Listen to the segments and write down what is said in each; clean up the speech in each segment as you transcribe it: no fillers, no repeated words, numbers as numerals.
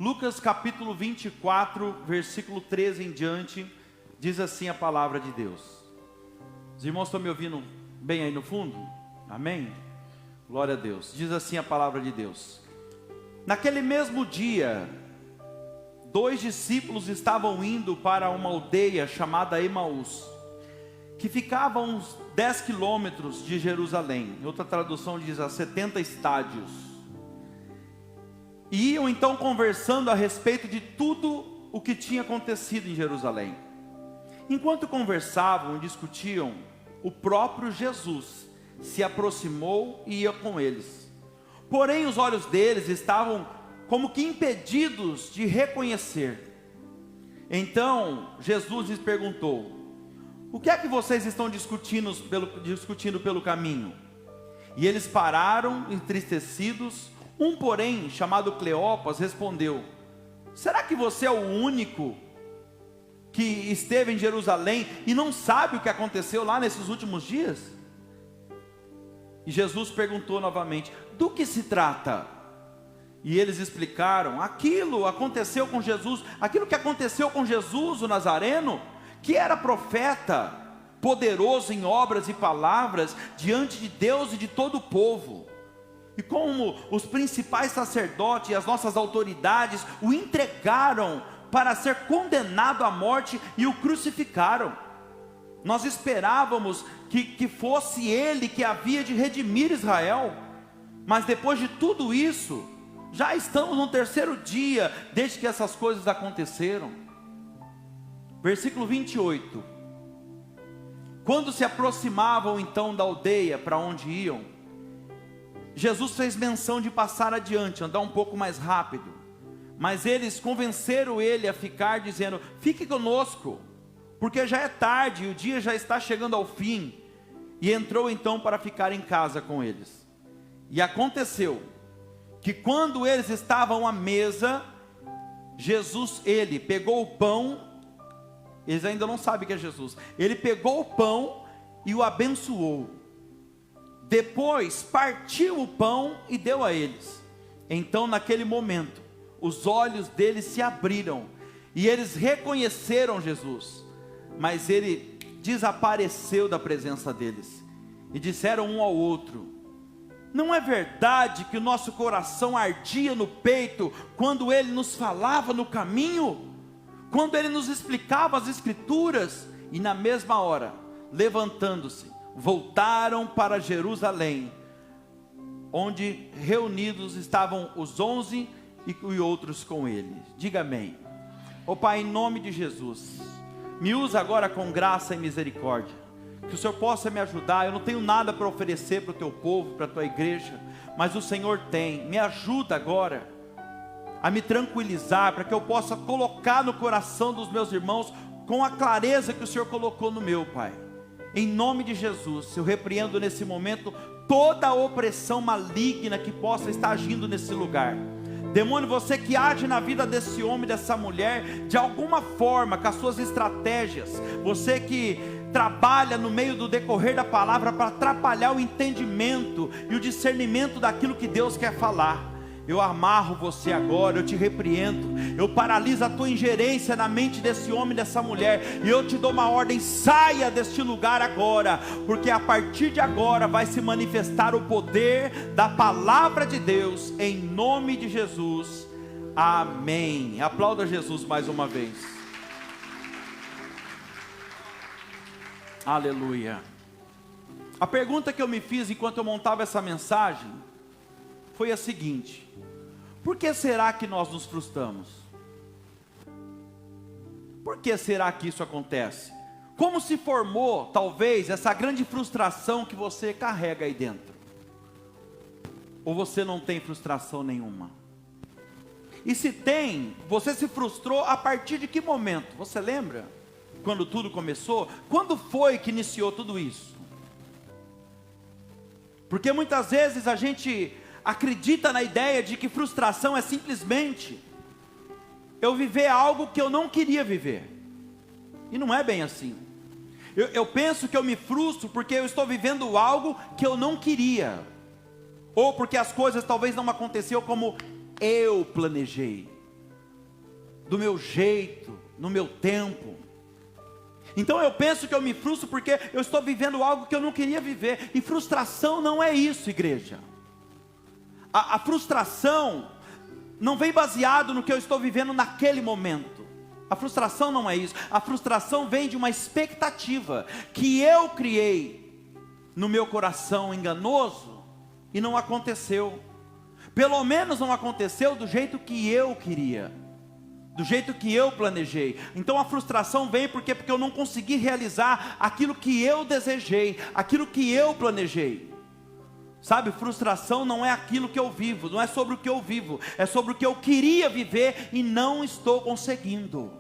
Lucas capítulo 24, versículo 13 em diante, diz assim a palavra de Deus. Os irmãos estão me ouvindo bem aí no fundo? Amém? Glória a Deus. Diz assim a palavra de Deus. Naquele mesmo dia, 2 discípulos estavam indo para uma aldeia chamada Emaús, que ficava a uns 10 quilômetros de Jerusalém. Em outra tradução diz a 70 estádios. E iam então conversando a respeito de tudo o que tinha acontecido em Jerusalém. Enquanto conversavam e discutiam, o próprio Jesus se aproximou e ia com eles. Porém os olhos deles estavam como que impedidos de reconhecer. Então Jesus lhes perguntou: o que é que vocês estão discutindo pelo caminho? E eles pararam entristecidos. Um porém, chamado Cleopas, respondeu: será que você é o único que esteve em Jerusalém e não sabe o que aconteceu lá nesses últimos dias? E Jesus perguntou novamente: do que se trata? E eles explicaram: aquilo aconteceu com Jesus, aquilo que aconteceu com Jesus o Nazareno, que era profeta, poderoso em obras e palavras diante de Deus e de todo o povo. E como os principais sacerdotes e as nossas autoridades o entregaram para ser condenado à morte e o crucificaram. Nós esperávamos que fosse ele que havia de redimir Israel, mas depois de tudo isso, já estamos no 3º dia desde que essas coisas aconteceram. Versículo 28. Quando se aproximavam então da aldeia para onde iam, Jesus fez menção de passar adiante, andar um pouco mais rápido. Mas eles convenceram ele a ficar, dizendo: fique conosco, porque já é tarde e o dia já está chegando ao fim. E entrou então para ficar em casa com eles. E aconteceu que quando eles estavam à mesa, Jesus, ele pegou o pão. Eles ainda não sabem que é Jesus. Ele pegou o pão e o abençoou. Depois partiu o pão e deu a eles. Então naquele momento os olhos deles se abriram e eles reconheceram Jesus, mas ele desapareceu da presença deles. E disseram um ao outro: não é verdade que o nosso coração ardia no peito quando ele nos falava no caminho, quando ele nos explicava as escrituras? E na mesma hora, levantando-se, voltaram para Jerusalém, onde reunidos estavam os 11 e outros com ele. Diga amém. Ó Pai, em nome de Jesus, me usa agora com graça e misericórdia, que o Senhor possa me ajudar. Eu não tenho nada para oferecer para o teu povo, para a tua igreja, mas o Senhor tem. Me ajuda agora a me tranquilizar, para que eu possa colocar no coração dos meus irmãos com a clareza que o Senhor colocou no meu, Pai. Em nome de Jesus, eu repreendo nesse momento toda a opressão maligna que possa estar agindo nesse lugar. Demônio, você que age na vida desse homem, dessa mulher, de alguma forma, com as suas estratégias, você que trabalha no meio do decorrer da palavra para atrapalhar o entendimento e o discernimento daquilo que Deus quer falar, eu amarro você agora, eu te repreendo, eu paraliso a tua ingerência na mente desse homem, dessa mulher, e eu te dou uma ordem: saia deste lugar agora, porque a partir de agora vai se manifestar o poder da palavra de Deus, em nome de Jesus, amém. Aplauda Jesus mais uma vez. Aleluia. A pergunta que eu me fiz enquanto eu montava essa mensagem foi a seguinte: por que será que nós nos frustramos? Por que será que isso acontece? Como se formou, talvez, essa grande frustração que você carrega aí dentro? Ou você não tem frustração nenhuma? E se tem, você se frustrou a partir de que momento? Você lembra? Quando tudo começou? Quando foi que iniciou tudo isso? Porque muitas vezes a gente acredita na ideia de que frustração é simplesmente eu viver algo que eu não queria viver. E não é bem assim. Eu penso que eu me frustro porque eu estou vivendo algo que eu não queria, ou porque as coisas talvez não aconteceram como eu planejei. do meu jeito, no meu tempo. Então eu penso que eu me frustro porque eu estou vivendo algo que eu não queria viver. E frustração não é isso, igreja. A frustração não vem baseado no que eu estou vivendo naquele momento. A frustração não é isso. A frustração vem de uma expectativa que eu criei no meu coração enganoso e não aconteceu. Pelo menos não aconteceu do jeito que eu queria, do jeito que eu planejei. Então a frustração vem porque eu não consegui realizar aquilo que eu desejei, aquilo que eu planejei. Sabe, frustração não é aquilo que eu vivo, não é sobre o que eu vivo, é sobre o que eu queria viver e não estou conseguindo.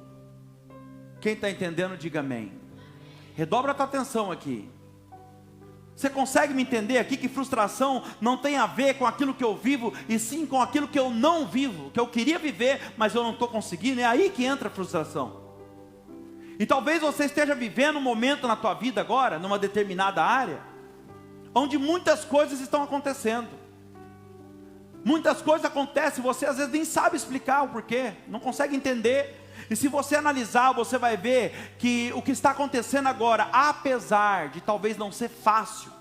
Quem está entendendo, diga amém. Redobra a tua atenção aqui. Você consegue me entender aqui que frustração não tem a ver com aquilo que eu vivo, e sim com aquilo que eu não vivo, que eu queria viver, mas eu não estou conseguindo? É aí que entra a frustração. E talvez você esteja vivendo um momento na tua vida agora, numa determinada área, onde muitas coisas estão acontecendo. Muitas coisas acontecem, você às vezes nem sabe explicar o porquê, não consegue entender. E se você analisar, você vai ver que o que está acontecendo agora, apesar de talvez não ser fácil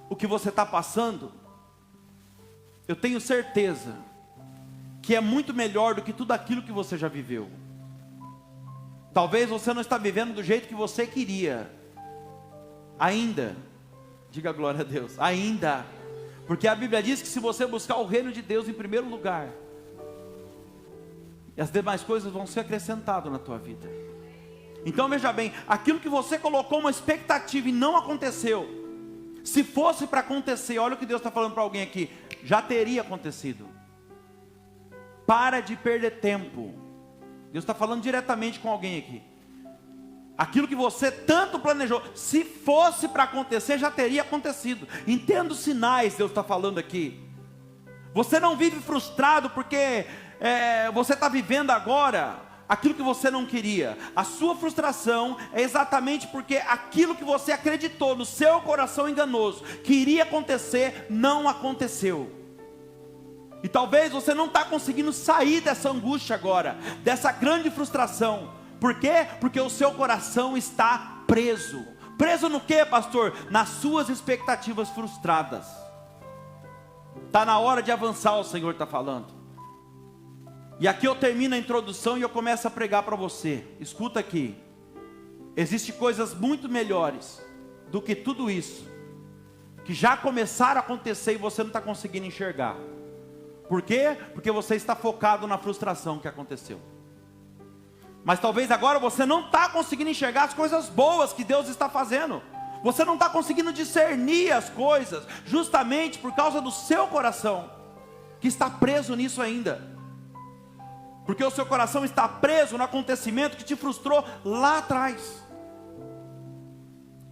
o que você está passando, eu tenho certeza que é muito melhor do que tudo aquilo que você já viveu. Talvez você não está vivendo do jeito que você queria, ainda. Diga glória a Deus, ainda. Porque a Bíblia diz que se você buscar o reino de Deus em primeiro lugar, e as demais coisas vão ser acrescentadas na tua vida. Então veja bem, aquilo que você colocou uma expectativa e não aconteceu, se fosse para acontecer, olha o que Deus está falando para alguém aqui, já teria acontecido. Para de perder tempo. Deus está falando diretamente com alguém aqui. Aquilo que você tanto planejou, se fosse para acontecer, já teria acontecido. Entenda os sinais, Deus está falando aqui. Você não vive frustrado porque você está vivendo agora aquilo que você não queria. A sua frustração é exatamente porque aquilo que você acreditou no seu coração enganoso, que iria acontecer, não aconteceu. E talvez você não está conseguindo sair dessa angústia agora, dessa grande frustração. Por quê? Porque o seu coração está preso. Preso no quê, pastor? Nas suas expectativas frustradas. Está na hora de avançar, o Senhor está falando. E aqui eu termino a introdução e eu começo a pregar para você. Escuta aqui. Existem coisas muito melhores do que tudo isso, que já começaram a acontecer e você não está conseguindo enxergar. Por quê? Porque você está focado na frustração que aconteceu. Mas talvez agora você não está conseguindo enxergar as coisas boas que Deus está fazendo. Você não está conseguindo discernir as coisas, justamente por causa do seu coração, que está preso nisso ainda. Porque o seu coração está preso no acontecimento que te frustrou lá atrás.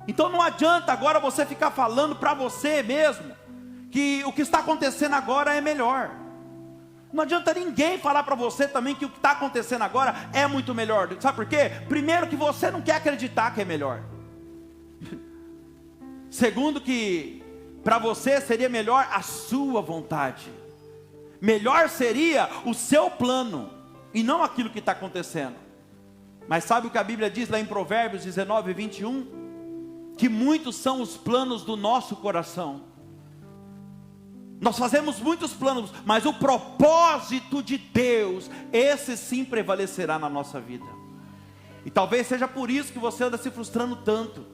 Então não adianta agora você ficar falando para você mesmo, que o que está acontecendo agora é melhor. Não adianta ninguém falar para você também que o que está acontecendo agora é muito melhor. Sabe por quê? Primeiro, que você não quer acreditar que é melhor. Segundo, que para você seria melhor a sua vontade. Melhor seria o seu plano e não aquilo que está acontecendo. Mas sabe o que a Bíblia diz lá em Provérbios 19, 21? Que muitos são os planos do nosso coração. Nós fazemos muitos planos, mas o propósito de Deus, esse sim prevalecerá na nossa vida. E talvez seja por isso que você anda se frustrando tanto,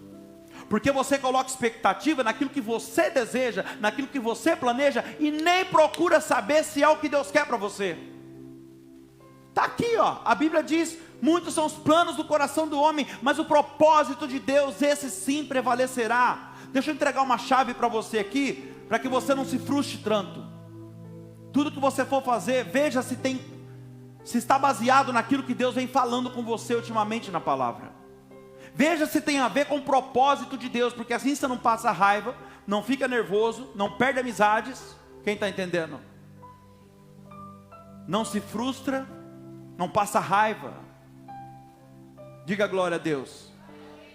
porque você coloca expectativa naquilo que você deseja, naquilo que você planeja, e nem procura saber se é o que Deus quer para você. Está aqui, ó, a Bíblia diz, muitos são os planos do coração do homem, mas o propósito de Deus, esse sim prevalecerá. Deixa eu entregar uma chave para você aqui, para que você não se frustre tanto. Tudo que você for fazer, veja se está baseado naquilo que Deus vem falando com você ultimamente na palavra. Veja se tem a ver com o propósito de Deus, porque assim você não passa raiva, não fica nervoso, não perde amizades. Quem está entendendo? Não se frustra, não passa raiva. Diga glória a Deus.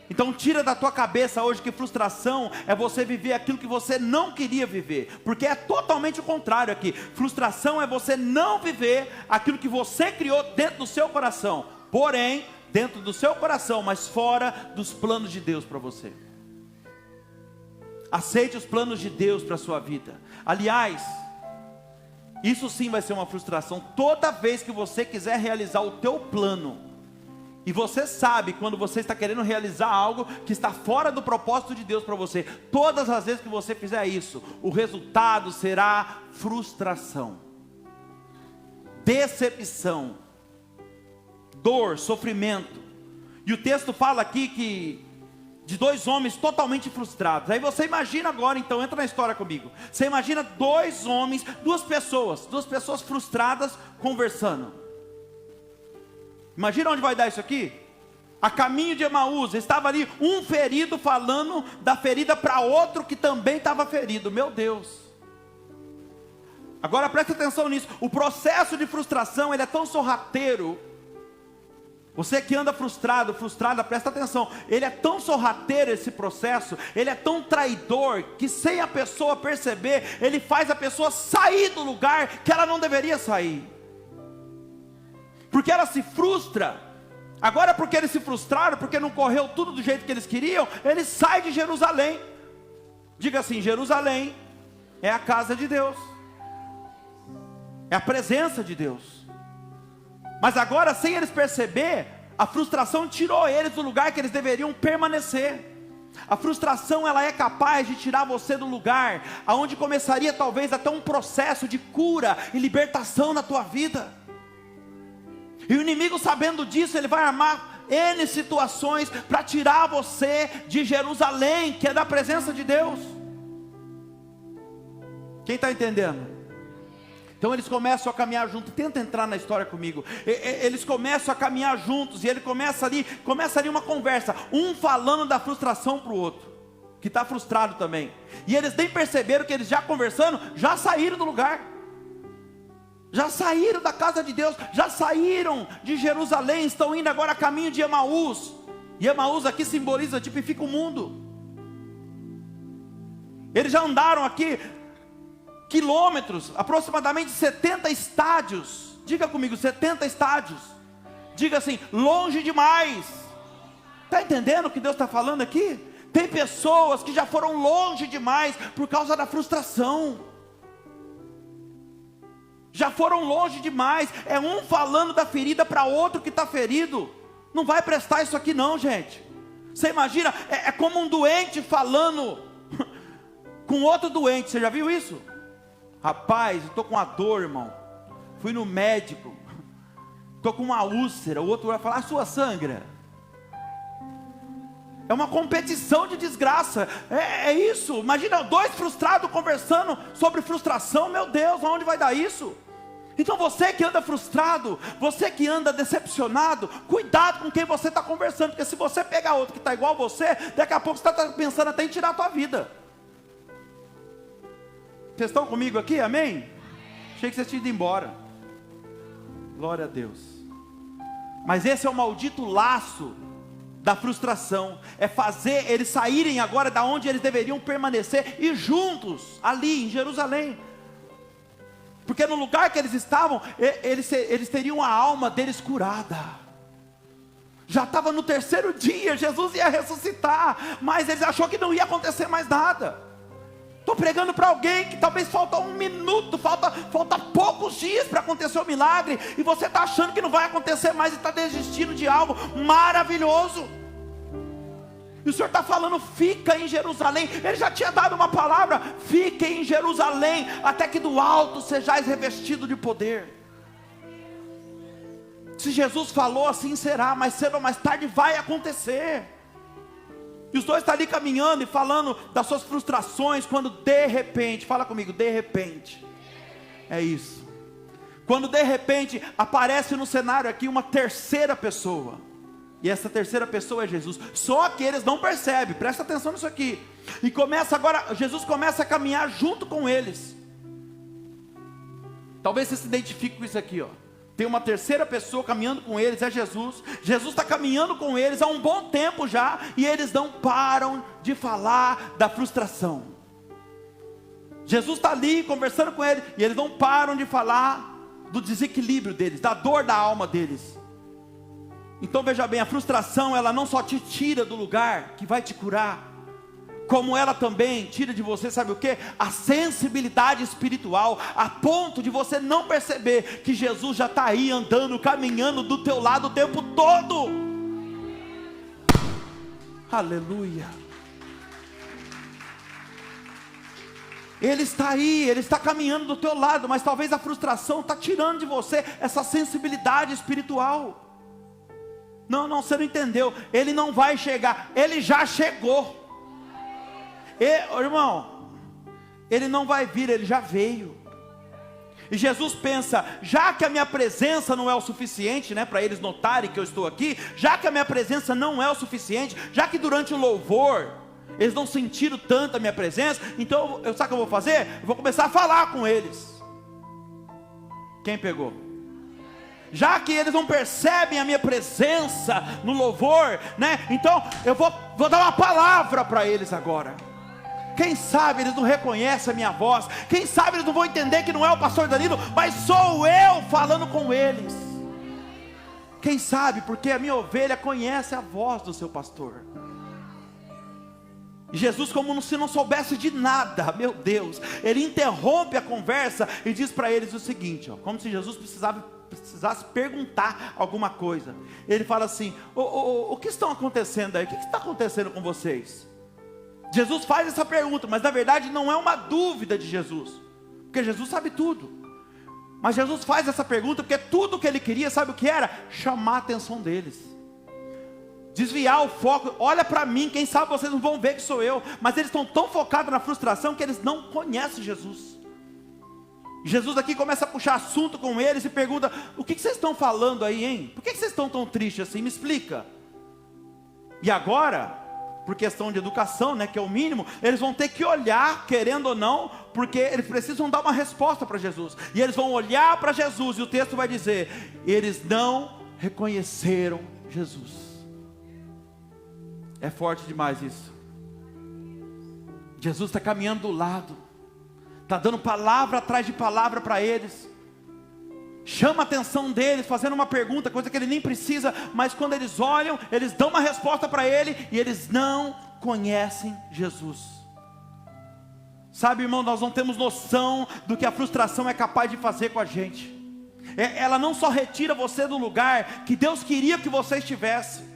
Então tira da tua cabeça hoje que frustração é você viver aquilo que você não queria viver, porque é totalmente o contrário aqui. Frustração é você não viver aquilo que você criou dentro do seu coração, porém dentro do seu coração, mas fora dos planos de Deus para você. Aceite os planos de Deus para a sua vida. Aliás, isso sim vai ser uma frustração. Toda vez que você quiser realizar o teu plano, e você sabe quando você está querendo realizar algo que está fora do propósito de Deus para você, todas as vezes que você fizer isso, o resultado será frustração, decepção, dor, sofrimento. E o texto fala aqui que de dois homens totalmente frustrados. Aí você imagina agora, então entra na história comigo. Você imagina dois homens, duas pessoas frustradas conversando. Imagina onde vai dar isso aqui? A caminho de Emaús, estava ali um ferido falando da ferida para outro que também estava ferido. Meu Deus. Agora preste atenção nisso. O processo de frustração, ele é tão sorrateiro. Você que anda frustrada, presta atenção. Ele é tão sorrateiro esse processo, ele é tão traidor, que sem a pessoa perceber, ele faz a pessoa sair do lugar que ela não deveria sair. Porque ela se frustra. Agora porque eles se frustraram, porque não correu tudo do jeito que eles queriam, eles saem de Jerusalém. Diga assim: Jerusalém é a casa de Deus, é a presença de Deus. Mas agora, sem eles perceber, a frustração tirou eles do lugar que eles deveriam permanecer. A frustração, ela é capaz de tirar você do lugar aonde começaria talvez até um processo de cura e libertação na tua vida. E o inimigo, sabendo disso, ele vai armar N situações para tirar você de Jerusalém, que é da presença de Deus. Quem está entendendo? Então eles começam a caminhar juntos. Tenta entrar na história comigo. Eles começam a caminhar juntos, e ele começa ali uma conversa, um falando da frustração para o outro, que está frustrado também. E eles nem perceberam que eles já conversando, já saíram do lugar. Já saíram da casa de Deus, já saíram de Jerusalém, estão indo agora a caminho de Emaús. E Emaús aqui simboliza, tipifica o mundo. Eles já andaram aqui quilômetros, aproximadamente 70 estádios. Diga comigo, 70 estádios. Diga assim: longe demais. Está entendendo o que Deus está falando aqui? Tem pessoas que já foram longe demais por causa da frustração. Já foram longe demais. É um falando da ferida para outro que está ferido. Não vai prestar isso aqui não, gente. Você imagina, é como um doente falando com outro doente. Você já viu isso? Rapaz, eu estou com uma dor, irmão. Fui no médico. Estou com uma úlcera. O outro vai falar: a sua sangra. É uma competição de desgraça. É isso. Imagina dois frustrados conversando sobre frustração. Meu Deus, aonde vai dar isso? Então você que anda frustrado, você que anda decepcionado, cuidado com quem você está conversando. Porque se você pegar outro que está igual a você, daqui a pouco você está pensando até em tirar a tua vida. Vocês estão comigo aqui? Amém? Achei que vocês tinham ido embora. Glória a Deus. Mas esse é o maldito laço da frustração. É fazer eles saírem agora da onde eles deveriam permanecer e juntos, ali em Jerusalém. Porque no lugar que eles estavam, eles teriam a alma deles curada. Já estava no terceiro dia, Jesus ia ressuscitar, mas eles acharam que não ia acontecer mais nada. Estou pregando para alguém que talvez falta um minuto, falta poucos dias para acontecer o milagre, e você está achando que não vai acontecer mais e está desistindo de algo maravilhoso. E o Senhor está falando: fica em Jerusalém. Ele já tinha dado uma palavra: fique em Jerusalém, até que do alto sejais revestido de poder. Se Jesus falou, assim será. Mais cedo ou mais tarde vai acontecer. E os dois estão ali caminhando e falando das suas frustrações, quando de repente, fala comigo, de repente, é isso, quando de repente aparece no cenário aqui uma terceira pessoa. E essa terceira pessoa é Jesus. Só que eles não percebem, presta atenção nisso aqui. E Jesus começa a caminhar junto com eles. Talvez você se identifique com isso aqui, ó. Tem uma terceira pessoa caminhando com eles, é Jesus. Jesus está caminhando com eles há um bom tempo já, e eles não param de falar da frustração. Jesus está ali conversando com eles, e eles não param de falar do desequilíbrio deles, da dor da alma deles. Então veja bem, a frustração, ela não só te tira do lugar que vai te curar, como ela também tira de você, sabe o que? A sensibilidade espiritual, a ponto de você não perceber que Jesus já está aí andando, caminhando do teu lado o tempo todo. Aleluia. Ele está aí, Ele está caminhando do teu lado, mas talvez a frustração está tirando de você essa sensibilidade espiritual. Não, você não entendeu. Ele não vai chegar, Ele já chegou. Irmão, Ele não vai vir, Ele já veio. E Jesus pensa, já que a minha presença não é o suficiente, para eles notarem que eu estou aqui, já que a minha presença não é o suficiente, já que durante o louvor eles não sentiram tanto a minha presença, então, sabe o que eu vou fazer? Eu vou começar a falar com eles. Quem pegou? Já que eles não percebem a minha presença no louvor, então eu vou dar uma palavra para eles agora. Quem sabe eles não reconhecem a minha voz, quem sabe eles não vão entender que não é o pastor Danilo, mas sou eu falando com eles. Quem sabe, porque a minha ovelha conhece a voz do seu pastor. E Jesus, como se não soubesse de nada, meu Deus, Ele interrompe a conversa e diz para eles o seguinte, como se Jesus precisasse perguntar alguma coisa. Ele fala assim, o que está acontecendo aí? O que está acontecendo com vocês? Jesus faz essa pergunta, mas na verdade não é uma dúvida de Jesus, porque Jesus sabe tudo. Mas Jesus faz essa pergunta porque tudo que Ele queria, sabe o que era? Chamar a atenção deles, desviar o foco. Olha para mim, quem sabe vocês não vão ver que sou eu. Mas eles estão tão focados na frustração que eles não conhecem Jesus. Jesus aqui começa a puxar assunto com eles e pergunta, o que vocês estão falando aí, hein? Por que vocês estão tão tristes assim? Me explica. E agora, por questão de educação, que é o mínimo, eles vão ter que olhar, querendo ou não, porque eles precisam dar uma resposta para Jesus. E eles vão olhar para Jesus, e o texto vai dizer, eles não reconheceram Jesus. É forte demais isso. Jesus está caminhando do lado, está dando palavra atrás de palavra para eles, chama a atenção deles, fazendo uma pergunta, coisa que ele nem precisa, mas quando eles olham, eles dão uma resposta para ele, e eles não conhecem Jesus. Sabe, irmão, nós não temos noção do que a frustração é capaz de fazer com a gente. Ela não só retira você do lugar que Deus queria que você estivesse,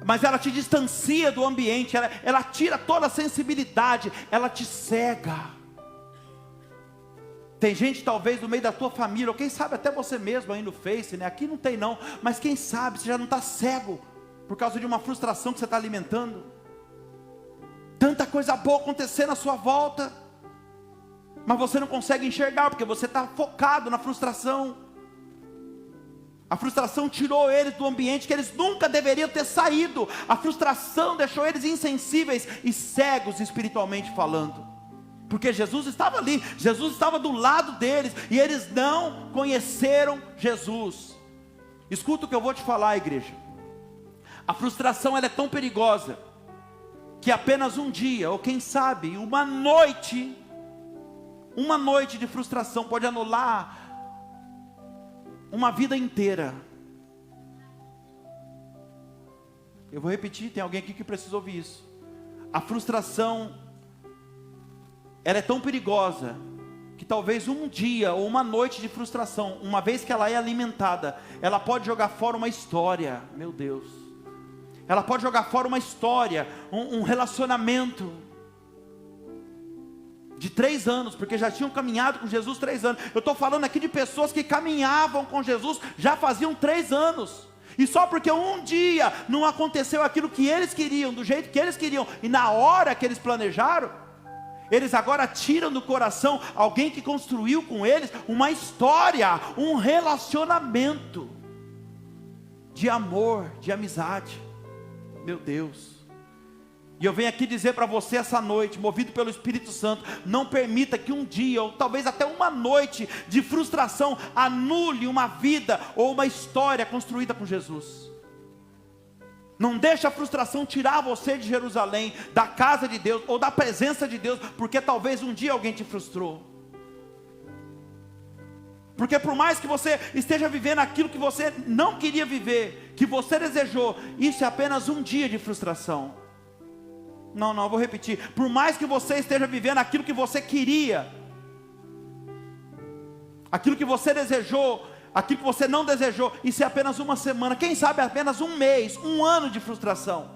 mas ela te distancia do ambiente, ela tira toda a sensibilidade, ela te cega. Tem gente talvez no meio da tua família, ou quem sabe até você mesmo aí no Face, aqui não tem não, mas quem sabe você já não está cego, por causa de uma frustração que você está alimentando. Tanta coisa boa acontecendo à sua volta, mas você não consegue enxergar, porque você está focado na frustração. A frustração tirou eles do ambiente que eles nunca deveriam ter saído. A frustração deixou eles insensíveis e cegos espiritualmente falando. Porque Jesus estava ali, Jesus estava do lado deles, e eles não conheceram Jesus. Escuta o que eu vou te falar, igreja. A frustração, ela é tão perigosa, que apenas um dia, ou quem sabe, uma noite de frustração pode anular uma vida inteira. Eu vou repetir, tem alguém aqui que precisa ouvir isso. A frustração, ela é tão perigosa, que talvez um dia ou uma noite de frustração, uma vez que ela é alimentada, ela pode jogar fora uma história. Meu Deus, ela pode jogar fora uma história, um relacionamento de 3 anos, porque já tinham caminhado com Jesus 3 anos. Eu estou falando aqui de pessoas que caminhavam com Jesus já faziam 3 anos, e só porque um dia não aconteceu aquilo que eles queriam, do jeito que eles queriam, e na hora que eles planejaram, eles agora tiram do coração alguém que construiu com eles uma história, um relacionamento de amor, de amizade. Meu Deus. E eu venho aqui dizer para você essa noite, movido pelo Espírito Santo, não permita que um dia, ou talvez até uma noite de frustração, anule uma vida ou uma história construída com Jesus. Não deixe a frustração tirar você de Jerusalém, da casa de Deus, ou da presença de Deus, porque talvez um dia alguém te frustrou. Porque por mais que você esteja vivendo aquilo que você não queria viver, que você desejou, isso é apenas um dia de frustração. Não, vou repetir. Por mais que você esteja vivendo aquilo que você queria, aquilo que você desejou, aquilo que você não desejou, isso é apenas uma semana, quem sabe apenas um mês, um ano de frustração.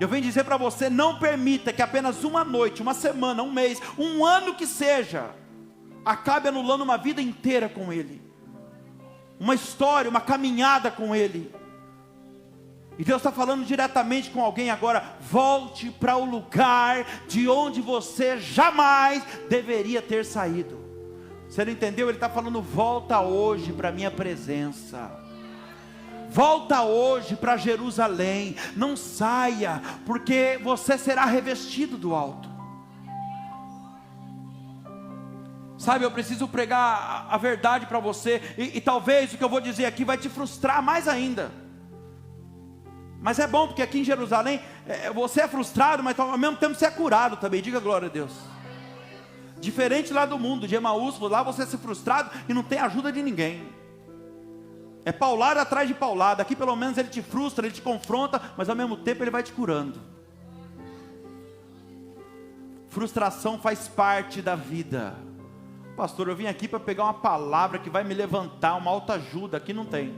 Eu venho dizer para você, não permita que apenas uma noite, uma semana, um mês, um ano que seja, acabe anulando uma vida inteira com Ele, uma história, uma caminhada com Ele. E Deus está falando diretamente com alguém agora: volte para o lugar de onde você jamais deveria ter saído. Você não entendeu? Ele está falando: volta hoje para a minha presença, volta hoje para Jerusalém, não saia, porque você será revestido do alto. Sabe, eu preciso pregar a verdade para você, e talvez o que eu vou dizer aqui vai te frustrar mais ainda. Mas é bom, porque aqui em Jerusalém, você é frustrado, mas ao mesmo tempo você é curado também, diga glória a Deus. Diferente lá do mundo, de Emaús, lá você é frustrado e não tem ajuda de ninguém. É paulada atrás de paulada. Aqui pelo menos ele te frustra, ele te confronta, mas ao mesmo tempo ele vai te curando. Frustração faz parte da vida. Pastor, eu vim aqui para pegar uma palavra que vai me levantar, uma autoajuda. Aqui não tem.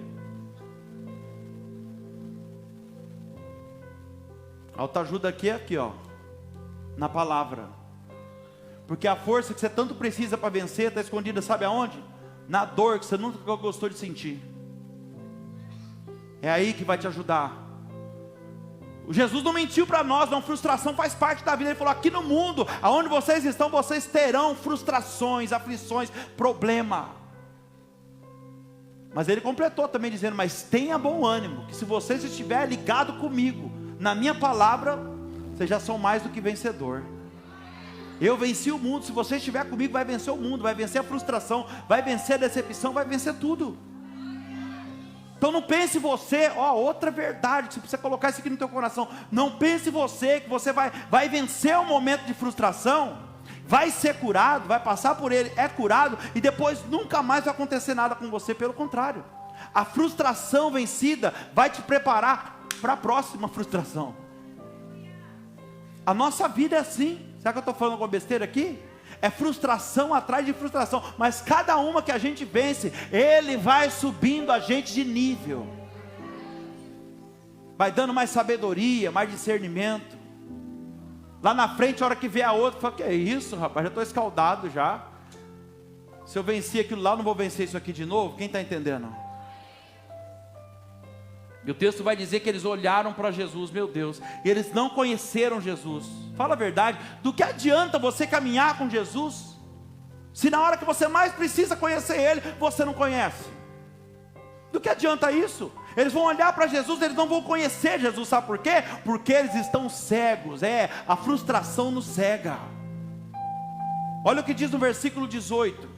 Autoajuda aqui é aqui, ó, na palavra. Porque a força que você tanto precisa para vencer está escondida, sabe aonde? Na dor que você nunca gostou de sentir. É aí que vai te ajudar. O Jesus não mentiu para nós, não. Frustração faz parte da vida. Ele falou: aqui no mundo, aonde vocês estão, vocês terão frustrações, aflições, problema. Mas ele completou também dizendo: mas tenha bom ânimo, que se vocês estiverem ligados comigo, na minha palavra, vocês já são mais do que vencedor. Eu venci o mundo. Se você estiver comigo, vai vencer o mundo, vai vencer a frustração, vai vencer a decepção, vai vencer tudo. Então não pense você, outra verdade, você precisa colocar isso aqui no teu coração. Não pense você que você vai vencer um momento de frustração, vai ser curado, vai passar por ele, é curado, e depois nunca mais vai acontecer nada com você. Pelo contrário, a frustração vencida vai te preparar para a próxima frustração. A nossa vida é assim. Será que eu estou falando alguma besteira aqui? É frustração atrás de frustração, mas cada uma que a gente vence, Ele vai subindo a gente de nível, vai dando mais sabedoria, mais discernimento. Lá na frente, a hora que vê a outra, fala: que é isso, rapaz, já estou escaldado já. Se eu venci aquilo lá, eu não vou vencer isso aqui de novo. Quem está entendendo? E o texto vai dizer que eles olharam para Jesus, meu Deus, e eles não conheceram Jesus. Fala a verdade, do que adianta você caminhar com Jesus, se na hora que você mais precisa conhecer Ele, você não conhece? Do que adianta isso? Eles vão olhar para Jesus, eles não vão conhecer Jesus, sabe por quê? Porque eles estão cegos, a frustração nos cega. Olha o que diz no versículo 18.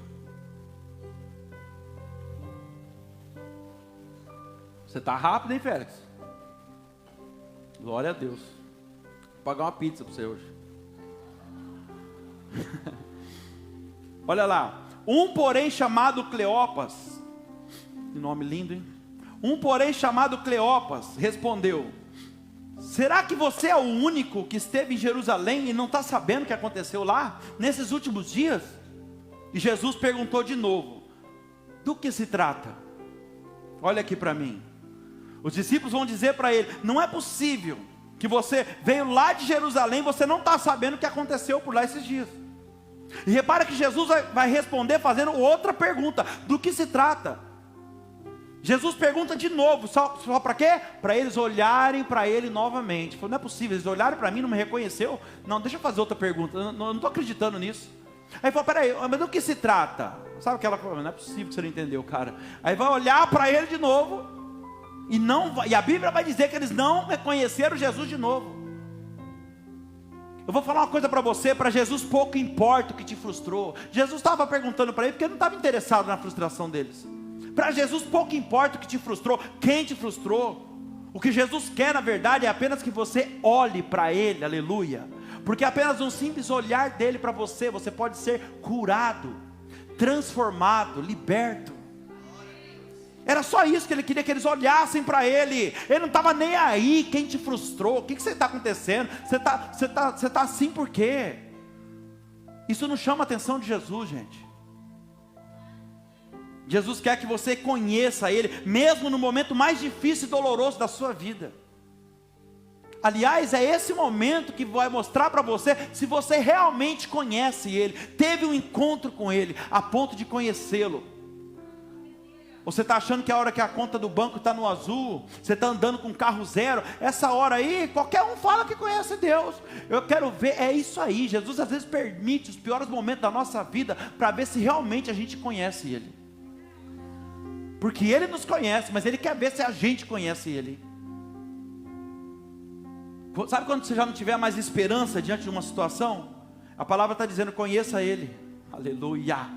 Você está rápido, hein, Félix? Glória a Deus. Vou pagar uma pizza para você hoje. Olha lá. Um porém chamado Cleopas, que nome lindo, hein? Um porém chamado Cleopas respondeu: será que você é o único que esteve em Jerusalém e não está sabendo o que aconteceu lá, nesses últimos dias? E Jesus perguntou de novo: do que se trata? Olha aqui para mim. Os discípulos vão dizer para ele: não é possível que você veio lá de Jerusalém, você não está sabendo o que aconteceu por lá esses dias. E repara que Jesus vai responder fazendo outra pergunta: do que se trata? Jesus pergunta de novo, só para quê? Para eles olharem para ele novamente. Falou: não é possível, eles olharam para mim, não me reconheceu? Não, deixa eu fazer outra pergunta, eu não estou acreditando nisso. Aí falou: peraí, mas do que se trata? Sabe aquela coisa? Não é possível que você não entendeu, cara. Aí vai olhar para ele de novo, e a Bíblia vai dizer que eles não reconheceram Jesus de novo. Eu vou falar uma coisa para você, para Jesus pouco importa o que te frustrou. Jesus estava perguntando para ele, porque ele não estava interessado na frustração deles. Para Jesus pouco importa o que te frustrou, quem te frustrou. O que Jesus quer na verdade é apenas que você olhe para Ele, aleluia. Porque apenas um simples olhar dele para você, você pode ser curado, transformado, liberto. Era só isso que ele queria, que eles olhassem para ele. Ele não estava nem aí quem te frustrou. O que você está acontecendo? Você está assim por quê? Isso não chama a atenção de Jesus, gente. Jesus quer que você conheça Ele, mesmo no momento mais difícil e doloroso da sua vida. Aliás, é esse momento que vai mostrar para você se você realmente conhece Ele, teve um encontro com Ele, a ponto de conhecê-lo. Você está achando que a hora que a conta do banco está no azul, você está andando com carro zero, essa hora aí, qualquer um fala que conhece Deus. Eu quero ver, é isso aí. Jesus às vezes permite os piores momentos da nossa vida, para ver se realmente a gente conhece Ele. Porque Ele nos conhece, mas Ele quer ver se a gente conhece Ele. Sabe quando você já não tiver mais esperança diante de uma situação? A palavra está dizendo, conheça Ele. Aleluia.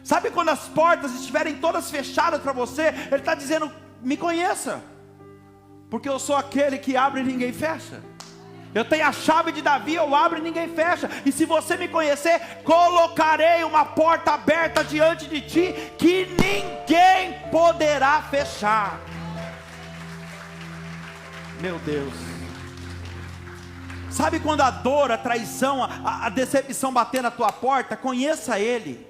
Sabe quando as portas estiverem todas fechadas para você? Ele está dizendo, me conheça. Porque eu sou aquele que abre e ninguém fecha. Eu tenho a chave de Davi, eu abro e ninguém fecha. E se você me conhecer, colocarei uma porta aberta diante de ti, que ninguém poderá fechar. Meu Deus. Sabe quando a dor, a traição, a decepção bater na tua porta? Conheça Ele.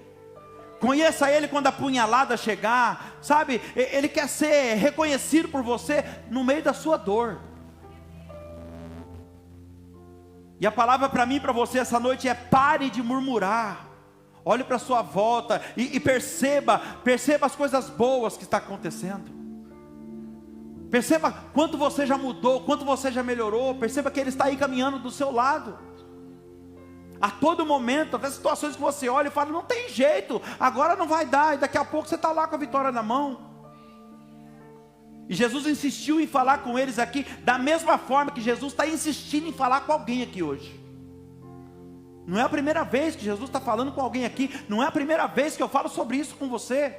Conheça Ele quando a punhalada chegar. Sabe, Ele quer ser reconhecido por você no meio da sua dor. E a palavra para mim e para você essa noite é: pare de murmurar. Olhe para a sua volta e perceba as coisas boas que estão acontecendo. Perceba quanto você já mudou, quanto você já melhorou. Perceba que Ele está aí caminhando do seu lado. A todo momento, até situações que você olha e fala, não tem jeito, agora não vai dar. E daqui a pouco você está lá com a vitória na mão. E Jesus insistiu em falar com eles aqui, da mesma forma que Jesus está insistindo em falar com alguém aqui hoje. Não é a primeira vez que Jesus está falando com alguém aqui. Não é a primeira vez que eu falo sobre isso com você.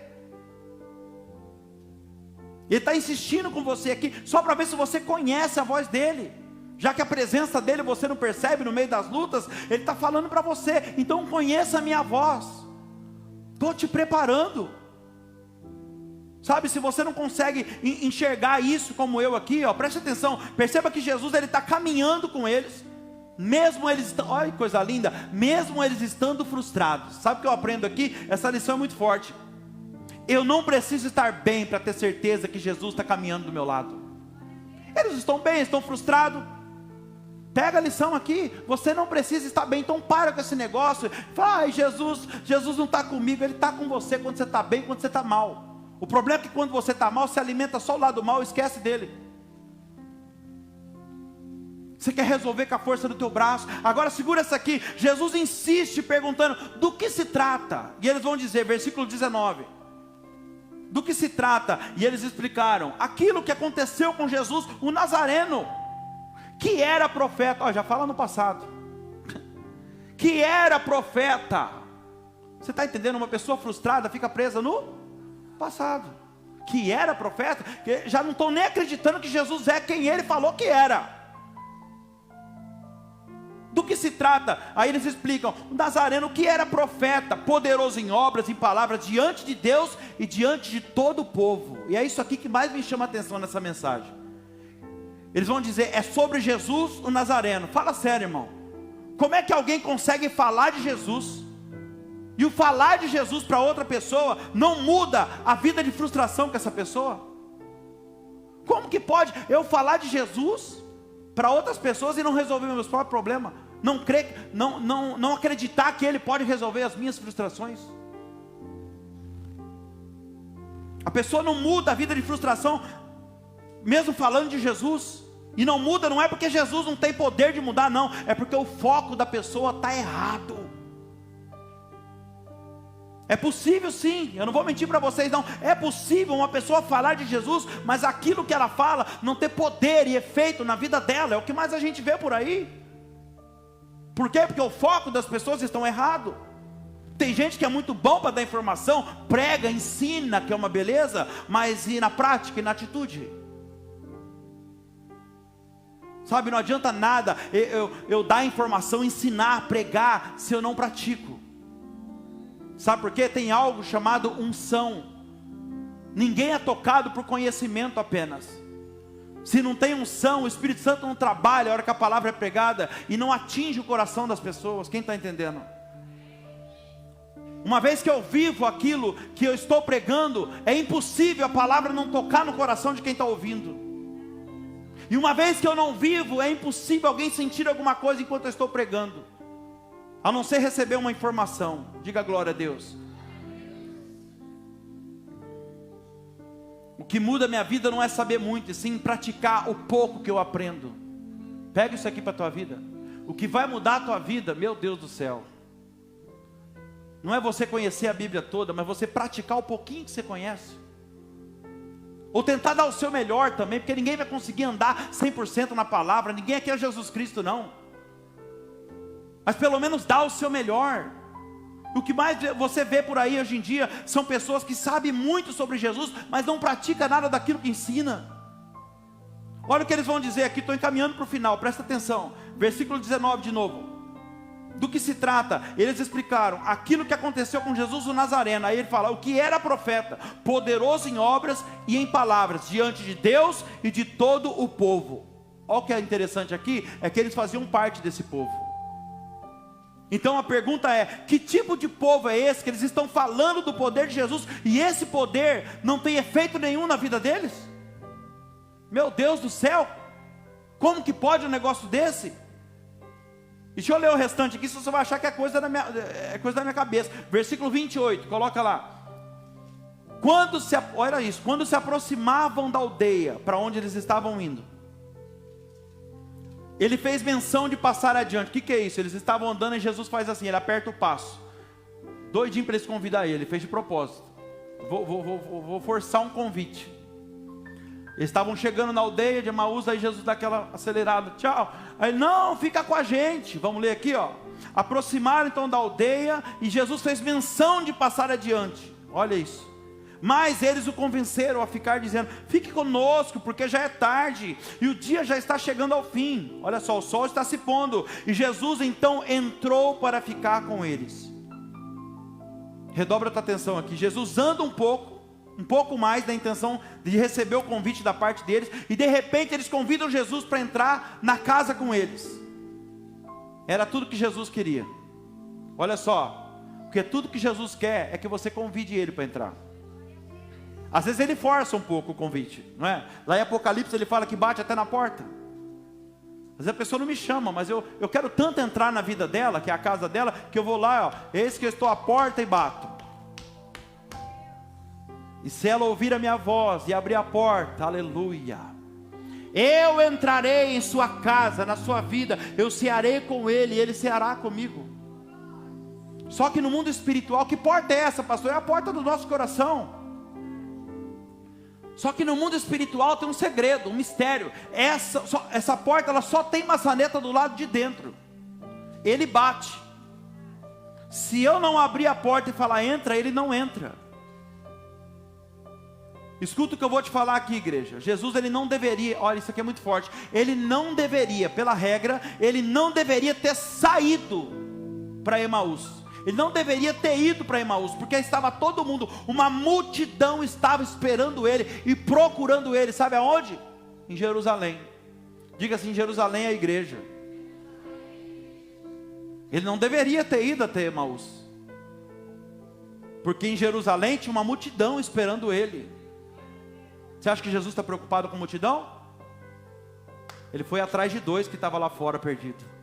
Ele está insistindo com você aqui, só para ver se você conhece a voz dele. Já que a presença dele você não percebe no meio das lutas, ele está falando para você. Então conheça a minha voz. Estou te preparando. Sabe, se você não consegue enxergar isso como eu aqui, ó, preste atenção. Perceba que Jesus está caminhando com eles. Mesmo eles, olha que coisa linda, mesmo eles estando frustrados. Sabe o que eu aprendo aqui? Essa lição é muito forte. Eu não preciso estar bem para ter certeza que Jesus está caminhando do meu lado. Eles estão bem, estão frustrados. Pega a lição aqui, você não precisa estar bem, então para com esse negócio. Fala, ai, Jesus não está comigo. Ele está com você quando você está bem, quando você está mal. O problema é que quando você está mal, você alimenta só o lado mal e esquece dele. Você quer resolver com a força do teu braço. Agora segura essa aqui. Jesus insiste perguntando, do que se trata? E eles vão dizer, versículo 19. Do que se trata? E eles explicaram, aquilo que aconteceu com Jesus, o Nazareno, que era profeta. Ó, já fala no passado. Que era profeta. Você está entendendo? Uma pessoa frustrada fica presa no passado. Que era profeta, que já não estão nem acreditando que Jesus é quem ele falou que era. Do que se trata? Aí eles explicam, o Nazareno que era profeta, poderoso em obras e palavras diante de Deus e diante de todo o povo. E é isso aqui que mais me chama a atenção nessa mensagem. Eles vão dizer, é sobre Jesus o Nazareno. Fala sério, irmão. Como é que alguém consegue falar de Jesus e o falar de Jesus para outra pessoa não muda a vida de frustração com essa pessoa? Como que pode eu falar de Jesus para outras pessoas e não resolver meus próprios problemas? Não acreditar que Ele pode resolver as minhas frustrações? A pessoa não muda a vida de frustração mesmo falando de Jesus. E não muda, não é porque Jesus não tem poder de mudar, não. É porque o foco da pessoa está errado. É possível sim, eu não vou mentir para vocês não. É possível uma pessoa falar de Jesus, mas aquilo que ela fala não ter poder e efeito na vida dela. É o que mais a gente vê por aí. Por quê? Porque o foco das pessoas estão errado. Tem gente que é muito bom para dar informação, prega, ensina, que é uma beleza, mas e na prática e na atitude? Sabe, não adianta nada eu dar informação, ensinar, pregar, se eu não pratico. Sabe por quê? Tem algo chamado unção. Ninguém é tocado por conhecimento apenas. Se não tem unção, o Espírito Santo não trabalha a hora que a palavra é pregada e não atinge o coração das pessoas. Quem está entendendo? Uma vez que eu vivo aquilo que eu estou pregando, é impossível a palavra não tocar no coração de quem está ouvindo. E uma vez que eu não vivo, é impossível alguém sentir alguma coisa enquanto eu estou pregando, a não ser receber uma informação. Diga glória a Deus. O que muda a minha vida não é saber muito, e sim praticar o pouco que eu aprendo. Pega isso aqui para a tua vida. O que vai mudar a tua vida, meu Deus do céu, não é você conhecer a Bíblia toda, mas você praticar o pouquinho que você conhece. Ou tentar dar o seu melhor também, porque ninguém vai conseguir andar 100% na palavra. Ninguém aqui é Jesus Cristo não. Mas pelo menos dá o seu melhor. O que mais você vê por aí hoje em dia são pessoas que sabem muito sobre Jesus, mas não praticam nada daquilo que ensina. Olha o que eles vão dizer aqui, estou encaminhando para o final, presta atenção. Versículo 19 de novo. Do que se trata? Eles explicaram aquilo que aconteceu com Jesus o Nazareno. Aí ele fala, o que era profeta, poderoso em obras e em palavras, diante de Deus e de todo o povo. Olha o que é interessante aqui, é que eles faziam parte desse povo. Então a pergunta é, que tipo de povo é esse, que eles estão falando do poder de Jesus, e esse poder não tem efeito nenhum na vida deles? Meu Deus do céu, como que pode um negócio desse? Deixa eu ler o restante aqui, se você vai achar que é coisa da minha cabeça. Versículo 28, coloca lá. Olha isso, quando se aproximavam da aldeia, para onde eles estavam indo, ele fez menção de passar adiante. O que é isso? Eles estavam andando e Jesus faz assim, ele aperta o passo. Doidinho para eles convidar ele fez de propósito. Vou forçar um convite. Eles estavam chegando na aldeia de Emaús, aí Jesus dá aquela acelerada, tchau. Aí, não, fica com a gente. Vamos ler aqui, ó. Aproximaram então da aldeia, e Jesus fez menção de passar adiante. Olha isso. Mas eles o convenceram a ficar dizendo, fique conosco, porque já é tarde, e o dia já está chegando ao fim. Olha só, o sol está se pondo. E Jesus então entrou para ficar com eles. Redobra a tua atenção aqui. Jesus anda um pouco mais na intenção de receber o convite da parte deles, e de repente eles convidam Jesus para entrar na casa com eles. Era tudo que Jesus queria. Olha só, porque tudo que Jesus quer é que você convide ele para entrar. Às vezes ele força um pouco o convite, não é? Lá em Apocalipse ele fala que bate até na porta. Às vezes a pessoa não me chama, mas eu quero tanto entrar na vida dela, que é a casa dela, que eu vou lá, ó, eis que eu estou à porta e bato. E se ela ouvir a minha voz e abrir a porta, aleluia, eu entrarei em sua casa, na sua vida, eu cearei com ele e ele ceará comigo. Só que no mundo espiritual, que porta é essa, pastor? É a porta do nosso coração. Só que no mundo espiritual tem um segredo, um mistério. Essa porta ela só tem maçaneta do lado de dentro. Ele bate. Se eu não abrir a porta e falar entra, ele não entra. Escuta o que eu vou te falar aqui, igreja. Jesus ele não deveria, olha, isso aqui é muito forte. Ele não deveria, pela regra, ele não deveria ter saído para Emaús. Ele não deveria ter ido para Emaús, porque estava todo mundo, uma multidão estava esperando ele e procurando ele, sabe aonde? Em Jerusalém. Diga assim, Jerusalém é a igreja. Ele não deveria ter ido até Emaús, porque em Jerusalém tinha uma multidão esperando ele. Você acha que Jesus está preocupado com multidão? Ele foi atrás de 2 que estavam lá fora perdido.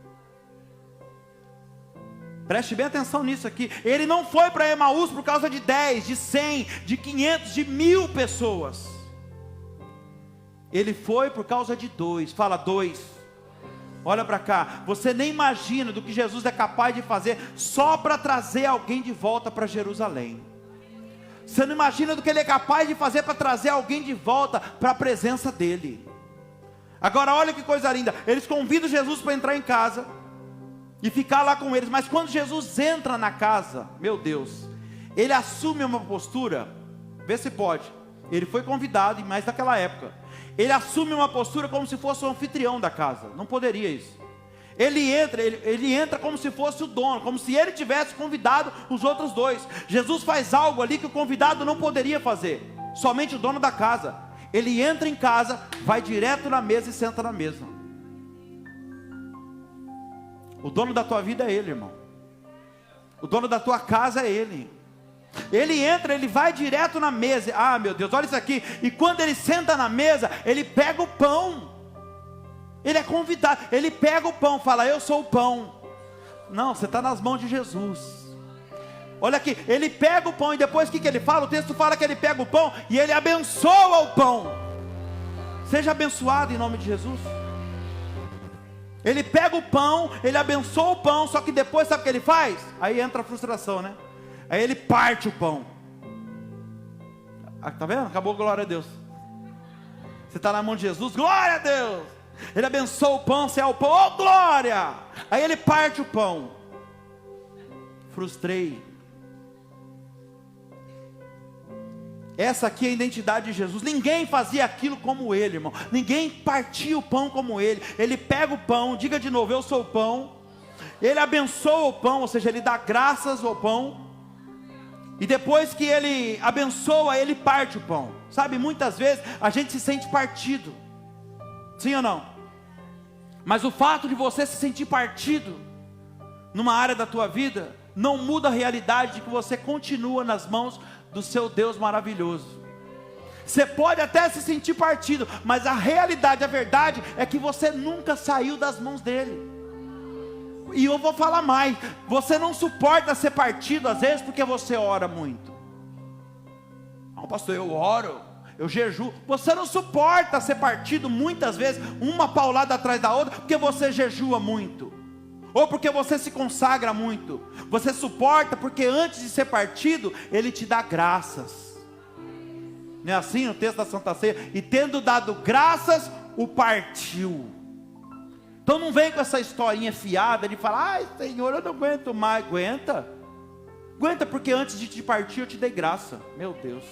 Preste bem atenção nisso aqui. Ele não foi para Emaús por causa de 10, de 100, de 500, de 1000 pessoas. Ele foi por causa de 2. Fala 2. Olha para cá. Você nem imagina do que Jesus é capaz de fazer só para trazer alguém de volta para Jerusalém. Você não imagina do que ele é capaz de fazer para trazer alguém de volta para a presença dele. Agora olha que coisa linda. Eles convidam Jesus para entrar em casa. e ficar lá com eles. Mas quando Jesus entra na casa, meu Deus, ele assume uma postura, vê se pode, ele foi convidado, mas naquela época, ele assume uma postura como se fosse o anfitrião da casa, não poderia isso. Ele entra como se fosse o dono, como se ele tivesse convidado os outros dois. Jesus faz algo ali que o convidado não poderia fazer, somente o dono da casa. Ele entra em casa, vai direto na mesa e senta na mesa. O dono da tua vida é Ele, irmão. O dono da tua casa é Ele. Ele entra, ele vai direto na mesa. Ah, meu Deus, olha isso aqui. E quando ele senta na mesa, ele pega o pão. Ele é convidado, ele pega o pão, fala: eu sou o pão. Não, você está nas mãos de Jesus. Olha aqui, ele pega o pão e depois o que ele fala? O texto fala que ele pega o pão e ele abençoa o pão. Seja abençoado em nome de Jesus. Ele pega o pão, ele abençoa o pão, só que depois sabe o que ele faz? Aí entra a frustração, né? Aí ele parte o pão. Está vendo? Acabou, glória a Deus. Você está na mão de Jesus, glória a Deus. Ele abençoa o pão, você é o pão, oh glória. Aí ele parte o pão. Frustrei. Essa aqui é a identidade de Jesus. Ninguém fazia aquilo como ele, irmão. Ninguém partia o pão como ele. Ele pega o pão, diga de novo: eu sou o pão. Ele abençoa o pão, ou seja, ele dá graças ao pão. E depois que ele abençoa, ele parte o pão. Sabe, muitas vezes a gente se sente partido. Sim ou não? Mas o fato de você se sentir partido numa área da tua vida não muda a realidade de que você continua nas mãos do seu Deus maravilhoso. Você pode até se sentir partido, mas a realidade, a verdade é que você nunca saiu das mãos dele. E eu vou falar mais: você não suporta ser partido às vezes porque você ora muito. Não, pastor, eu oro, eu jejuo. Você não suporta ser partido muitas vezes, uma paulada atrás da outra, porque você jejua muito, ou porque você se consagra muito. Você suporta porque antes de ser partido, Ele te dá graças. Não é assim no texto da Santa Ceia? E tendo dado graças, o partiu. Então não vem com essa historinha fiada de falar: ai Senhor, eu não aguento mais. Aguenta. Aguenta, porque antes de te partir eu te dei graça. Meu Deus.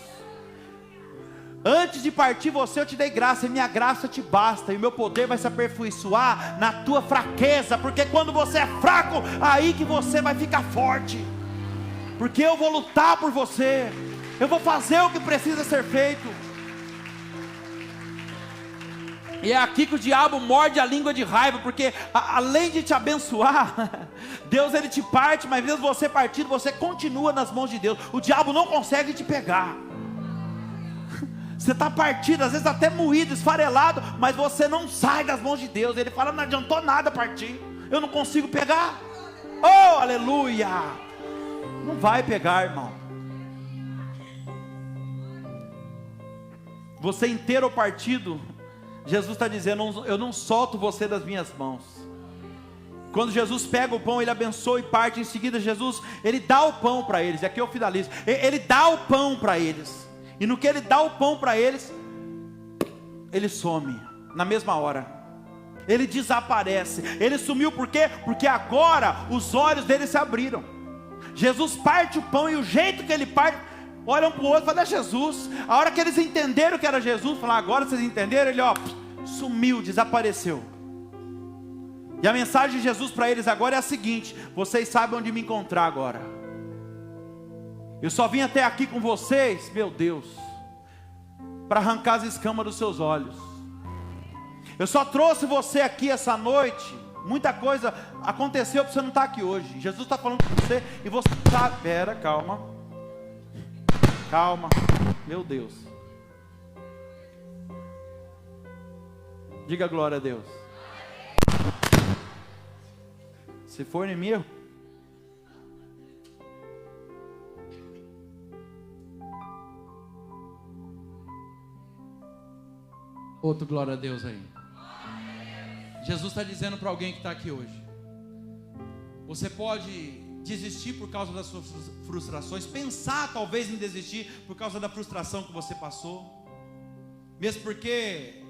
Antes de partir você, eu te dei graça, e minha graça te basta, e o meu poder vai se aperfeiçoar na tua fraqueza, porque quando você é fraco, aí que você vai ficar forte, porque eu vou lutar por você, eu vou fazer o que precisa ser feito. E é aqui que o diabo morde a língua de raiva, porque além de te abençoar, Deus ele te parte, mas mesmo você partido, você continua nas mãos de Deus. O diabo não consegue te pegar. Você está partido, às vezes até moído, esfarelado, mas você não sai das mãos de Deus. Ele fala: não adiantou nada partir, eu não consigo pegar. Oh, aleluia! Não vai pegar, irmão. Você inteiro partido, Jesus está dizendo: eu não solto você das minhas mãos. Quando Jesus pega o pão, Ele abençoa e parte. Em seguida Jesus, Ele dá o pão para eles. E aqui eu finalizo. Ele dá o pão para eles. E no que Ele dá o pão para eles, Ele some, na mesma hora. Ele desaparece. Ele sumiu por quê? Porque agora os olhos deles se abriram. Jesus parte o pão, e o jeito que Ele parte, olha um para o outro e fala: é Jesus. A hora que eles entenderam que era Jesus, falaram: agora vocês entenderam? Ele sumiu, desapareceu. E a mensagem de Jesus para eles agora é a seguinte: vocês sabem onde me encontrar agora. Eu só vim até aqui com vocês, meu Deus, para arrancar as escamas dos seus olhos. Eu só trouxe você aqui essa noite. Muita coisa aconteceu para você não estar aqui hoje. Jesus está falando com você e você está... Pera, calma. Calma, meu Deus. Diga glória a Deus. Se for em mim, outro glória a Deus aí. Jesus está dizendo para alguém que está aqui hoje: você pode desistir por causa das suas frustrações, pensar talvez em desistir por causa da frustração que você passou, mesmo porque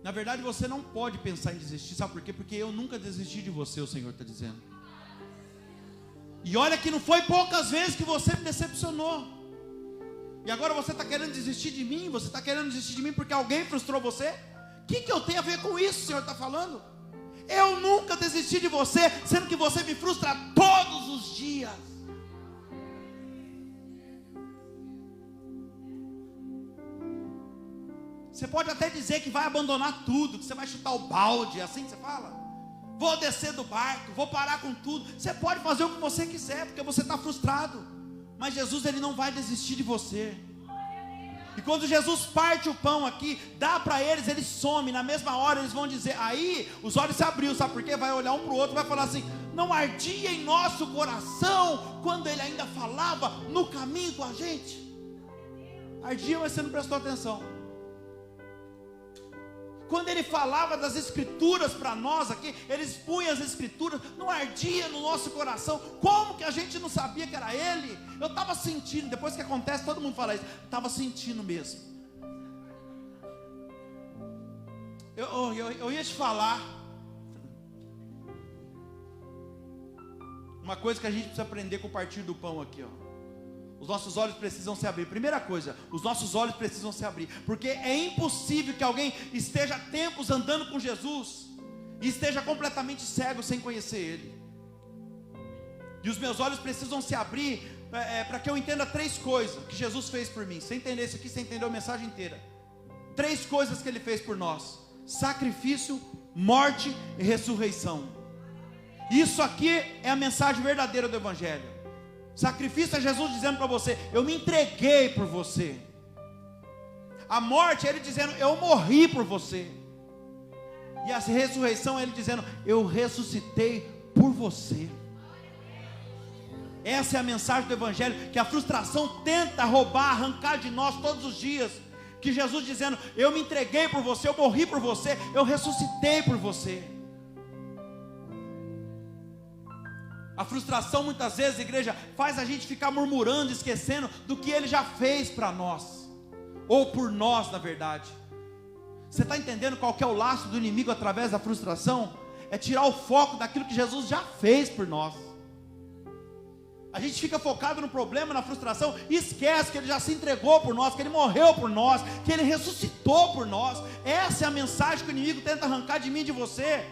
Na verdade você não pode pensar em desistir, sabe por quê? Porque eu nunca desisti de você, o Senhor está dizendo. E olha que não foi poucas vezes que você me decepcionou. E agora você está querendo desistir de mim? Você está querendo desistir de mim porque alguém frustrou você? O que eu tenho a ver com isso, o Senhor está falando? Eu nunca desisti de você, sendo que você me frustra todos os dias. Você pode até dizer que vai abandonar tudo, que você vai chutar o balde, assim que você fala. Vou descer do barco, vou parar com tudo. Você pode fazer o que você quiser, porque você está frustrado. Mas Jesus, Ele não vai desistir de você. E quando Jesus parte o pão aqui, dá para eles, ele some. Na mesma hora eles vão dizer, aí os olhos se abriu, sabe por quê? Vai olhar um para o outro, vai falar assim, não ardia em nosso coração, quando Ele ainda falava no caminho com a gente? Ardia, mas você não prestou atenção. Quando Ele falava das escrituras para nós aqui, Ele expunha as escrituras, não ardia no nosso coração. Como que a gente não sabia que era Ele? Eu estava sentindo, depois que acontece todo mundo fala isso, estava sentindo mesmo. Eu ia te falar uma coisa que a gente precisa aprender com o partir do pão aqui, ó. Os nossos olhos precisam se abrir. Primeira coisa, os nossos olhos precisam se abrir, porque é impossível que alguém esteja tempos andando com Jesus e esteja completamente cego sem conhecer Ele. E os meus olhos precisam se abrir para que eu entenda 3 coisas que Jesus fez por mim. Se você entender isso aqui, você entendeu a mensagem inteira. 3 coisas que Ele fez por nós: sacrifício, morte e ressurreição. Isso aqui é a mensagem verdadeira do Evangelho. Sacrifício é Jesus dizendo para você, eu me entreguei por você. A morte é Ele dizendo, eu morri por você. E a ressurreição é Ele dizendo, eu ressuscitei por você. Essa é a mensagem do Evangelho, que a frustração tenta roubar, arrancar de nós todos os dias. Que Jesus dizendo, eu me entreguei por você, eu morri por você, eu ressuscitei por você. A frustração muitas vezes, igreja, faz a gente ficar murmurando, esquecendo do que Ele já fez para nós, ou por nós, na verdade. Você está entendendo qual que é o laço do inimigo através da frustração? É tirar o foco daquilo que Jesus já fez por nós. A gente fica focado no problema, na frustração, e esquece que Ele já se entregou por nós, que Ele morreu por nós, que Ele ressuscitou por nós. Essa é a mensagem que o inimigo tenta arrancar de mim e de você.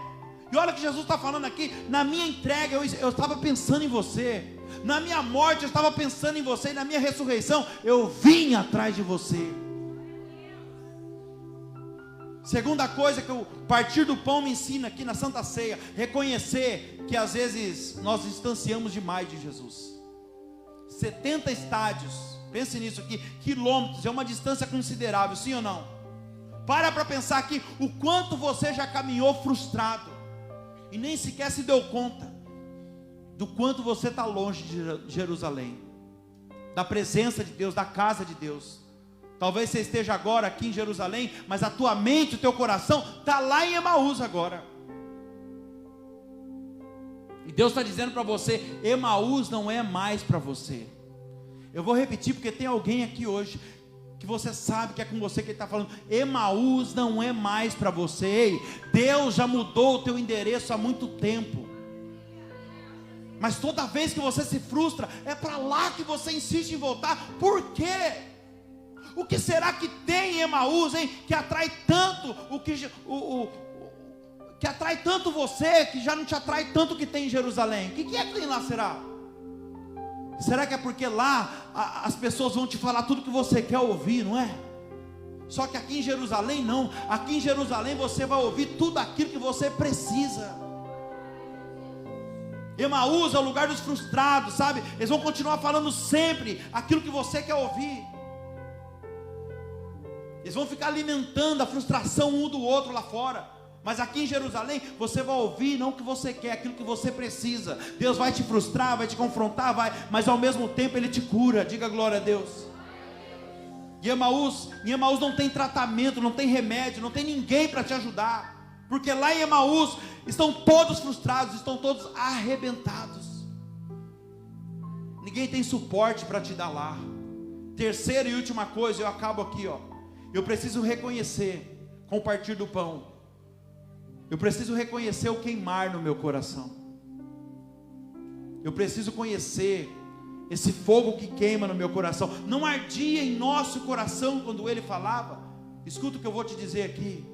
E olha o que Jesus está falando aqui, na minha entrega eu estava pensando em você, na minha morte eu estava pensando em você, e na minha ressurreição eu vim atrás de você. Segunda coisa que o partir do pão me ensina aqui na Santa Ceia, reconhecer que às vezes nós distanciamos demais de Jesus. 70 estádios, pense nisso aqui, quilômetros, é uma distância considerável, sim ou não? Para pensar aqui, o quanto você já caminhou frustrado, e nem sequer se deu conta do quanto você está longe de Jerusalém, da presença de Deus, da casa de Deus. Talvez você esteja agora aqui em Jerusalém, mas a tua mente, o teu coração está lá em Emaús agora. E Deus está dizendo para você, Emaús não é mais para você. Eu vou repetir porque tem alguém aqui hoje que você sabe que é com você que Ele está falando, Emaús não é mais para você. Ei, Deus já mudou o teu endereço há muito tempo, mas toda vez que você se frustra, é para lá que você insiste em voltar. Por quê? O que será que tem em Emaús, hein, que atrai tanto, que atrai tanto você, que já não te atrai tanto o que tem em Jerusalém? O que é que tem lá, será? Será que é porque lá as pessoas vão te falar tudo que você quer ouvir, não é? Só que aqui em Jerusalém não. Aqui em Jerusalém você vai ouvir tudo aquilo que você precisa. Emaús é o lugar dos frustrados, sabe? Eles vão continuar falando sempre aquilo que você quer ouvir. Eles vão ficar alimentando a frustração um do outro lá fora. Mas aqui em Jerusalém, você vai ouvir não o que você quer, aquilo que você precisa. Deus vai te frustrar, vai te confrontar, mas ao mesmo tempo Ele te cura. Diga glória a Deus. E em Emaús não tem tratamento, não tem remédio, não tem ninguém para te ajudar. Porque lá em Emaús estão todos frustrados, estão todos arrebentados. Ninguém tem suporte para te dar lá. Terceira e última coisa, eu acabo aqui, ó. Eu preciso reconhecer com o partir do pão. Eu preciso reconhecer o queimar no meu coração. Eu preciso conhecer esse fogo que queima no meu coração. Não ardia em nosso coração quando ele falava? Escuta o que eu vou te dizer aqui.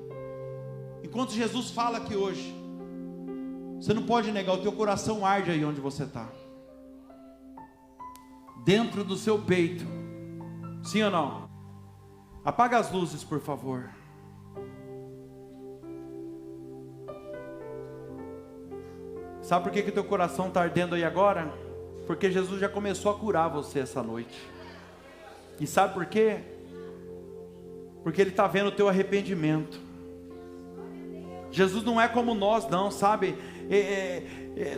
Enquanto Jesus fala aqui hoje, você não pode negar, o teu coração arde aí onde você está. Dentro do seu peito. Sim ou não? Apaga as luzes, por favor. Sabe por que teu coração está ardendo aí agora? Porque Jesus já começou a curar você essa noite. E sabe por quê? Porque Ele está vendo o teu arrependimento. Jesus não é como nós não, sabe?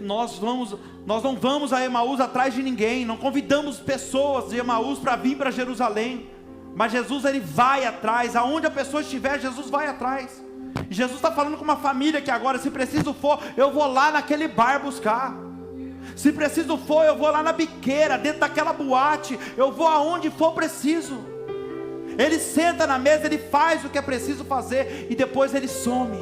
Nós não vamos a Emaús atrás de ninguém. Não convidamos pessoas de Emaús para vir para Jerusalém. Mas Jesus, Ele vai atrás. Aonde a pessoa estiver, Jesus vai atrás. E Jesus está falando com uma família que agora, se preciso for, eu vou lá naquele bar buscar. Se preciso for, eu vou lá na biqueira, dentro daquela boate. Eu vou aonde for preciso. Ele senta na mesa, Ele faz o que é preciso fazer, e depois Ele some.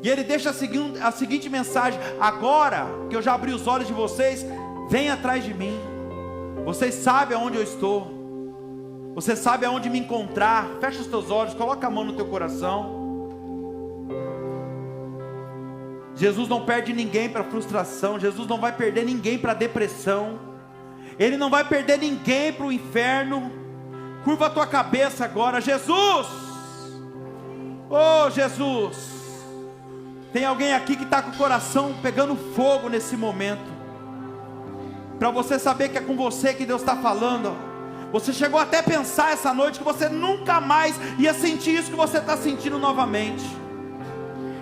E Ele deixa a seguinte mensagem: agora que eu já abri os olhos de vocês, vem atrás de mim. Vocês sabem aonde eu estou. Você sabe aonde me encontrar. Fecha os teus olhos, coloca a mão no teu coração. Jesus não perde ninguém para frustração. Jesus não vai perder ninguém para depressão. Ele não vai perder ninguém para o inferno. Curva a tua cabeça agora. Jesus! Oh Jesus! Tem alguém aqui que está com o coração pegando fogo nesse momento. Para você saber que é com você que Deus está falando. Você chegou até a pensar essa noite que você nunca mais ia sentir isso que você está sentindo novamente.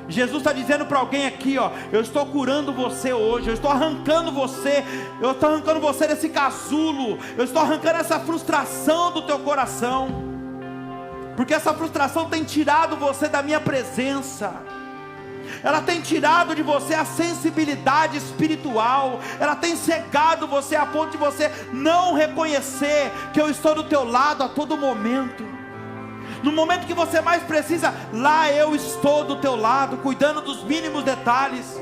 Jesus está dizendo para alguém aqui, ó: eu estou curando você hoje, eu estou arrancando você desse casulo, eu estou arrancando essa frustração do teu coração, porque essa frustração tem tirado você da minha presença. Ela tem tirado de você a sensibilidade espiritual. Ela tem cegado você a ponto de você não reconhecer que eu estou do teu lado a todo momento. No momento que você mais precisa, lá eu estou do teu lado, cuidando dos mínimos detalhes.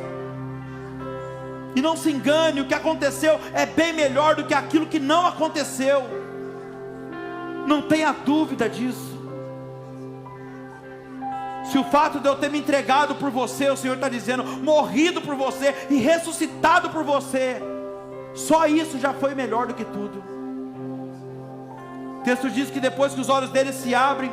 E não se engane, o que aconteceu é bem melhor do que aquilo que não aconteceu. Não tenha dúvida disso. Se o fato de eu ter me entregado por você, o Senhor está dizendo, morrido por você e ressuscitado por você, só isso já foi melhor do que tudo. O texto diz que depois que os olhos deles se abrem,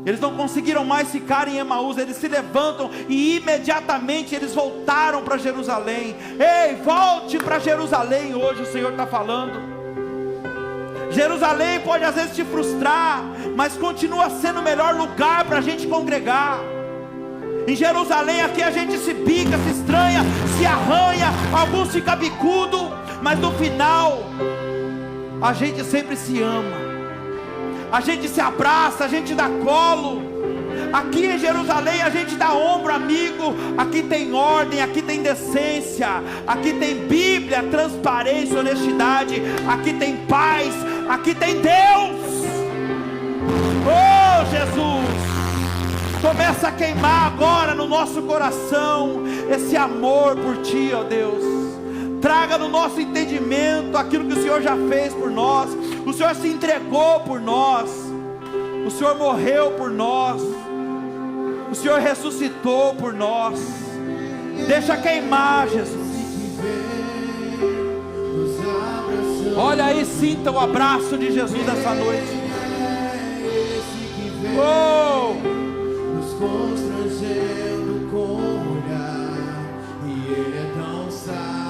eles não conseguiram mais ficar em Emaús. Eles se levantam e imediatamente eles voltaram para Jerusalém. Ei, volte para Jerusalém hoje, o Senhor está falando. Jerusalém pode às vezes te frustrar, mas continua sendo o melhor lugar para a gente congregar. Em Jerusalém aqui a gente se pica, se estranha, se arranha, alguns ficam bicudo, mas no final a gente sempre se ama, a gente se abraça, a gente dá colo. Aqui em Jerusalém a gente dá ombro amigo. Aqui tem ordem, aqui tem decência, aqui tem Bíblia, transparência, honestidade, aqui tem paz, aqui tem Deus. Oh Jesus, começa a queimar agora no nosso coração esse amor por Ti, ó Deus. Traga no nosso entendimento aquilo que o Senhor já fez por nós. O Senhor se entregou por nós, o Senhor morreu por nós, o Senhor ressuscitou por nós. Deixa queimar, Jesus. Olha aí, sinta o abraço de Jesus essa noite. Oh! Nos constrangendo com o olhar, e Ele é tão sábio.